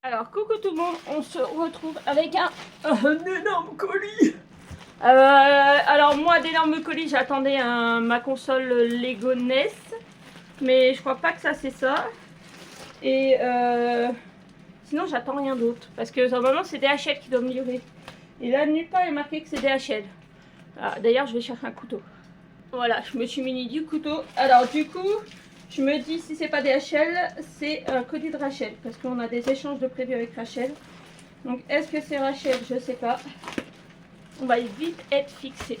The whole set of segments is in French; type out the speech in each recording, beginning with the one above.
Alors, coucou tout le monde, on se retrouve avec un énorme colis. Alors moi, d'énormes colis, j'attendais ma console Lego NES, mais je crois pas que ça c'est ça. Et sinon, j'attends rien d'autre, parce que normalement c'est DHL qui doit me livrer. Et là, nulle part il est marqué que c'est DHL. Ah, d'ailleurs, je vais chercher un couteau. Voilà, je me suis muni du couteau. Alors du coup, je me dis si c'est pas DHL, c'est un colis de Rachel, parce qu'on a des échanges de prévus avec Rachel. Donc est-ce que c'est Rachel? Je sais pas. On va vite être fixé.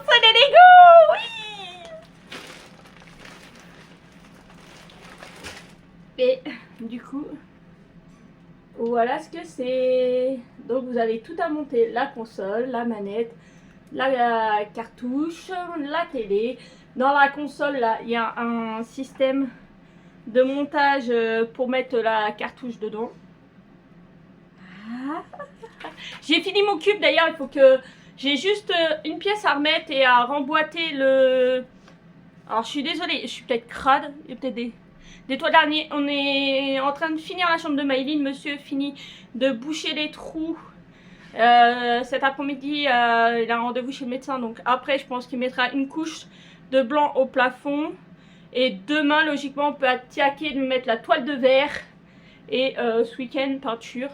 C'est des Lego, oui. Et du coup, voilà ce que c'est. Donc vous avez tout à monter, la console, la manette, la cartouche, la télé. Dans la console, là, il y a un système de montage pour mettre la cartouche dedans. J'ai fini mon cube d'ailleurs, il faut que j'ai juste une pièce à remettre et à remboîter le... Alors je suis désolée, je suis peut-être crade, il y a peut-être des toits derniers. On est en train de finir la chambre de Maëline, monsieur finit de boucher les trous. Cet après-midi, il a un rendez-vous chez le médecin, donc après je pense qu'il mettra une couche de blanc au plafond. Et demain, logiquement, on peut attaquer de mettre la toile de verre. Et ce week-end, peinture.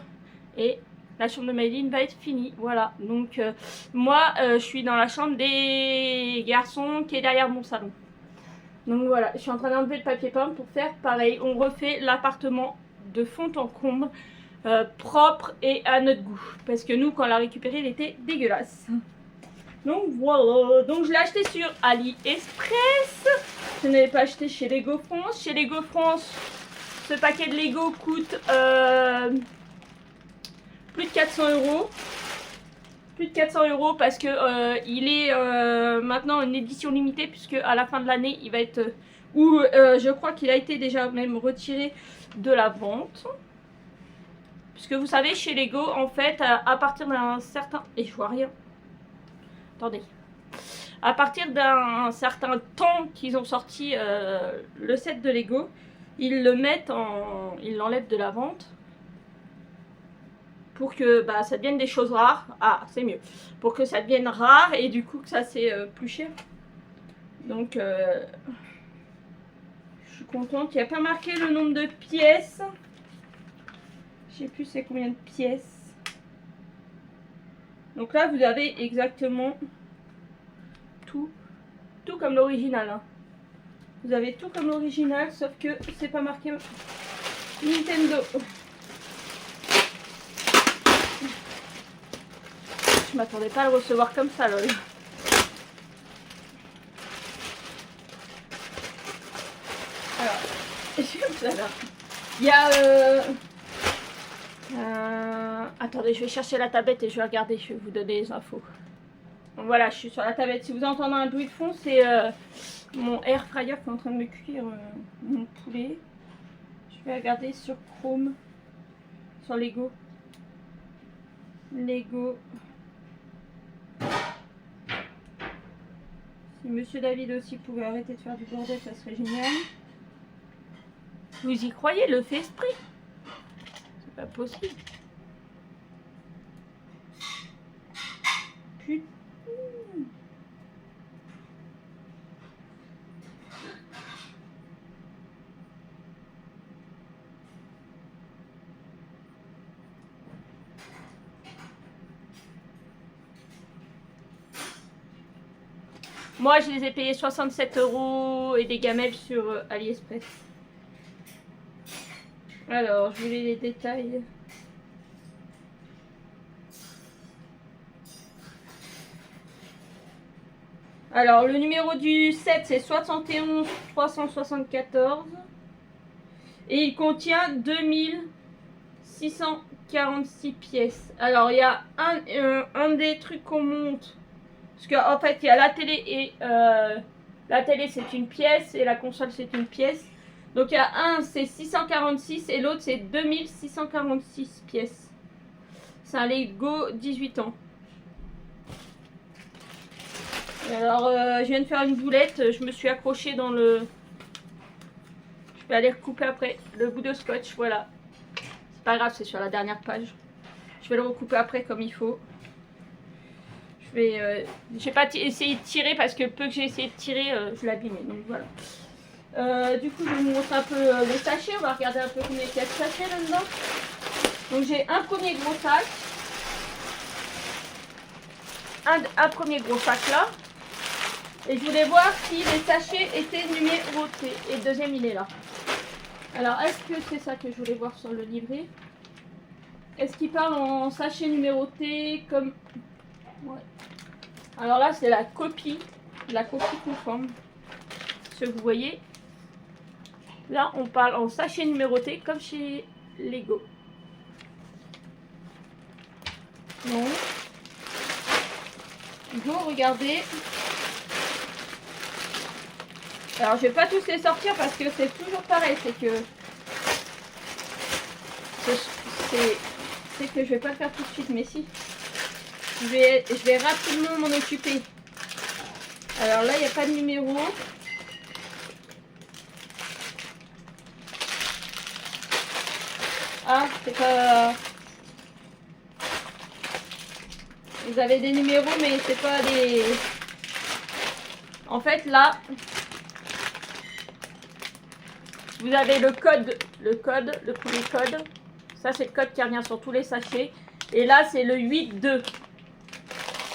Et la chambre de Maëline va être finie. Voilà. Donc, moi, je suis dans la chambre des garçons qui est derrière mon salon. Donc voilà, je suis en train d'enlever le papier peint pour faire pareil. On refait l'appartement de fond en comble. Propre et à notre goût. Parce que nous, quand on l'a récupéré, il était dégueulasse. Donc voilà, donc je l'ai acheté sur AliExpress. Je ne l'ai pas acheté chez Lego France. Chez Lego France, ce paquet de Lego coûte plus de 400 €. Plus de 400 € parce que il est maintenant une édition limitée, puisque à la fin de l'année, il va être... je crois qu'il a été déjà même retiré de la vente. Puisque vous savez, chez Lego, en fait, à partir d'un certain... Et je vois rien. Attendez. À partir d'un certain temps qu'ils ont sorti le set de Lego, ils le mettent en... Ils l'enlèvent de la vente. Pour que ça devienne des choses rares. Ah, c'est mieux. Pour que ça devienne rare et du coup que ça c'est plus cher. Donc, je suis contente. Il n'y a pas marqué le nombre de pièces. Je sais plus c'est combien de pièces. Donc là, vous avez exactement tout comme l'original. Hein. Vous avez tout comme l'original, sauf que c'est pas marqué Nintendo. Je m'attendais pas à le recevoir comme ça, lol. Alors, il y a... attendez, je vais chercher la tablette et je vais regarder, je vais vous donner les infos. Donc voilà, je suis sur la tablette. Si vous entendez un bruit de fond, c'est mon air fryer qui est en train de me cuire mon poulet. Je vais regarder sur Chrome, sur Lego. Lego. Si Monsieur David aussi pouvait arrêter de faire du bordel, ça serait génial. Vous y croyez, le fait esprit? C'est pas possible. Putain. Moi, je les ai payés 67 € et des gamelles sur AliExpress. Alors, je vous lis les détails. Alors, le numéro du set, c'est 71 374. Et il contient 2646 pièces. Alors, il y a un des trucs qu'on monte Parce qu'en fait, il y a la télé et la télé c'est une pièce et la console c'est une pièce. Donc il y a un c'est 646 et l'autre c'est 2646 pièces. C'est un Lego 18 ans. Alors je viens de faire une boulette, je me suis accrochée dans le... Je vais aller recouper après le bout de scotch, voilà. C'est pas grave, c'est sur la dernière page. Je vais le recouper après comme il faut. J'ai pas essayé de tirer parce que peu que j'ai essayé de tirer, je l'abîmais. Donc voilà. Du coup, je vous montre un peu le sachet. On va regarder un peu combien il y a de sachets là-dedans. Donc j'ai un premier gros sac. Un premier gros sac là. Et je voulais voir si les sachets étaient numérotés. Et le deuxième, il est là. Alors, est-ce que c'est ça que je voulais voir sur le livret? Est-ce qu'il parle en sachet numéroté comme... Ouais. Alors là, c'est la copie conforme. Ce que vous voyez. Là, on parle en sachet numéroté comme chez Lego. Donc, regardez. Alors, je vais pas tous les sortir parce que c'est toujours pareil. C'est que je vais pas le faire tout de suite, mais si. Je vais rapidement m'en occuper. Alors là, il n'y a pas de numéro. Ah, c'est pas... Vous avez des numéros, mais c'est pas des... En fait, là, vous avez le premier code. Ça, c'est le code qui revient sur tous les sachets. Et là, c'est le 8-2.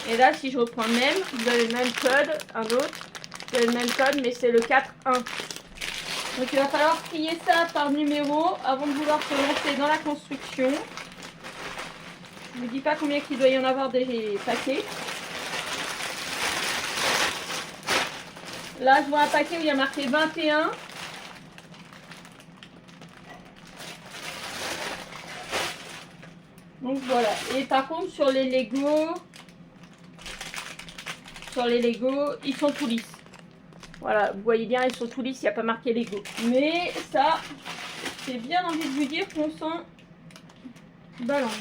Et là, si je reprends le même, vous avez le même code, un autre. Vous avez le même code, mais c'est le 4-1. Donc, il va falloir trier ça par numéro avant de vouloir se lancer dans la construction. Je ne vous dis pas combien qu'il doit y en avoir des paquets. Là, je vois un paquet où il y a marqué 21. Donc voilà. Et par contre, sur les Lego, ils sont tout lisses. Voilà, vous voyez bien, ils sont tout lisses, il n'y a pas marqué Lego. Mais ça, j'ai bien envie de vous dire qu'on s'en balance.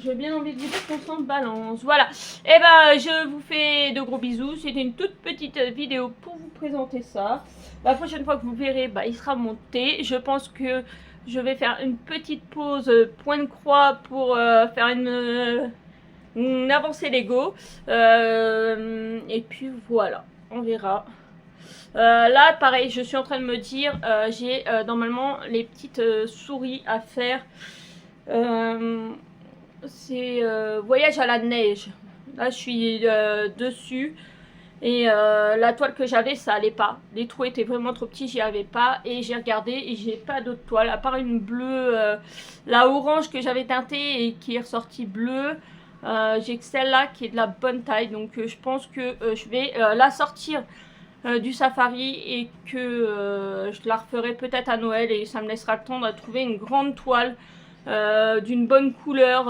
J'ai bien envie de vous dire qu'on s'en balance. Voilà. Et ben, je vous fais de gros bisous. C'était une toute petite vidéo pour vous présenter ça. La prochaine fois que vous verrez, bah, il sera monté. Je pense que je vais faire une petite pause point de croix pour faire une avancée Lego. Et puis voilà, on verra. Là, pareil, je suis en train de me dire, j'ai normalement les petites souris à faire. C'est voyage à la neige. Là, je suis dessus. Et la toile que j'avais, ça allait pas. Les trous étaient vraiment trop petits, j'y avais pas. Et j'ai regardé et j'ai pas d'autre toile. À part une bleue, la orange que j'avais teintée et qui est ressortie bleue. J'ai que celle-là qui est de la bonne taille. Donc je pense que je vais la sortir du safari. Et que je la referai peut-être à Noël. Et ça me laissera le temps de trouver une grande toile d'une bonne couleur.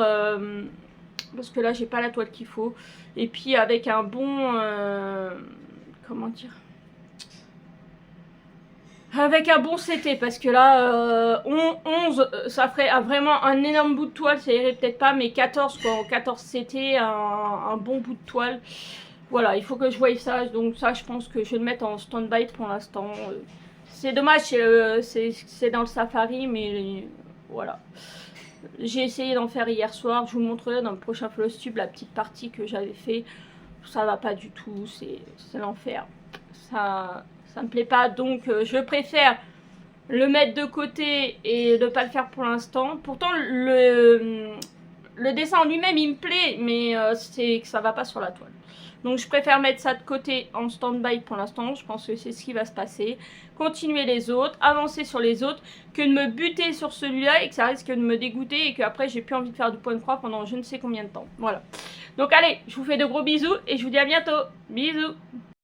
Parce que là, j'ai pas la toile qu'il faut. Et puis avec un bon... comment dire, avec un bon CT. Parce que là, 11, ça ferait vraiment un énorme bout de toile. Ça irait peut-être pas, mais 14 quoi. En 14 CT, un bon bout de toile. Voilà, il faut que je voie ça. Donc ça, je pense que je vais le mettre en stand-by pour l'instant. C'est dommage, c'est dans le safari, mais voilà. J'ai essayé d'en faire hier soir. Je vous montrerai dans le prochain Flowstube la petite partie que j'avais fait. Ça va pas du tout. C'est l'enfer. Ça me plaît pas. Donc je préfère le mettre de côté et ne pas le faire pour l'instant. Pourtant le dessin en lui-même il me plaît. Mais c'est que ça va pas sur la toile. Donc je préfère mettre ça de côté en stand-by pour l'instant. Je pense que c'est ce qui va se passer. Continuer les autres, avancer sur les autres, que de me buter sur celui-là et que ça risque de me dégoûter et qu'après j'ai plus envie de faire du point de croix pendant je ne sais combien de temps. Voilà. Donc allez, je vous fais de gros bisous et je vous dis à bientôt. Bisous.